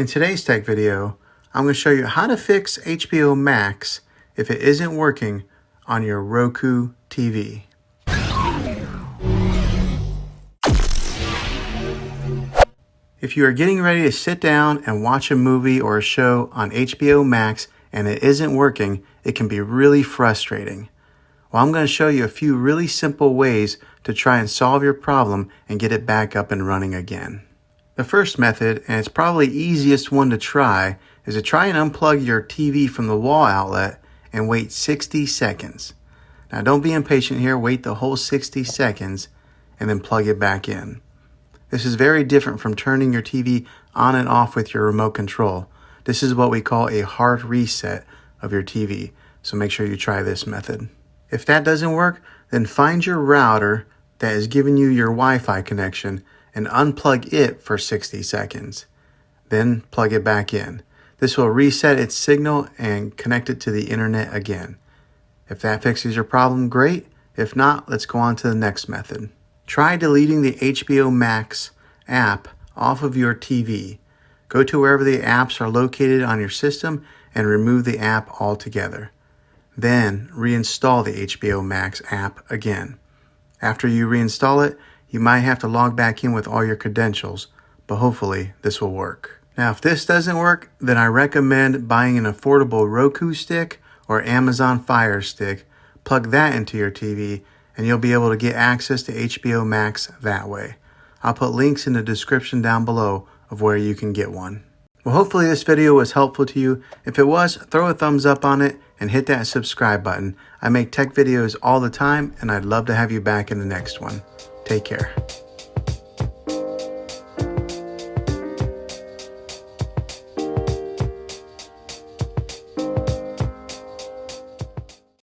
In today's tech video, I'm going to show you how to fix HBO Max if it isn't working on your Roku TV. If you are getting ready to sit down and watch a movie or a show on HBO Max and it isn't working, it can be really frustrating. Well, I'm going to show you a few really simple ways to try and solve your problem and get it back up and running again. The first method, and it's probably the easiest one to try, is to try and unplug your TV from the wall outlet and wait 60 seconds. Now don't be impatient here, wait the whole 60 seconds and then plug it back in. This is very different from turning your TV on and off with your remote control. This is what we call a hard reset of your TV, so make sure you try this method. If that doesn't work, then find your router that is giving you your Wi-Fi connection and unplug it for 60 seconds. Then plug it back in. This will reset its signal and connect it to the internet again. If that fixes your problem, great. If not, let's go on to the next method. Try deleting the HBO Max app off of your TV. Go to wherever the apps are located on your system and remove the app altogether. Then reinstall the HBO Max app again. After you reinstall it, you might have to log back in with all your credentials, but hopefully this will work. Now, if this doesn't work, then I recommend buying an affordable Roku Stick or Amazon Fire Stick. Plug that into your TV and you'll be able to get access to HBO Max that way. I'll put links in the description down below of where you can get one. Well, hopefully this video was helpful to you. If it was, throw a thumbs up on it and hit that subscribe button. I make tech videos all the time and I'd love to have you back in the next one. Take care.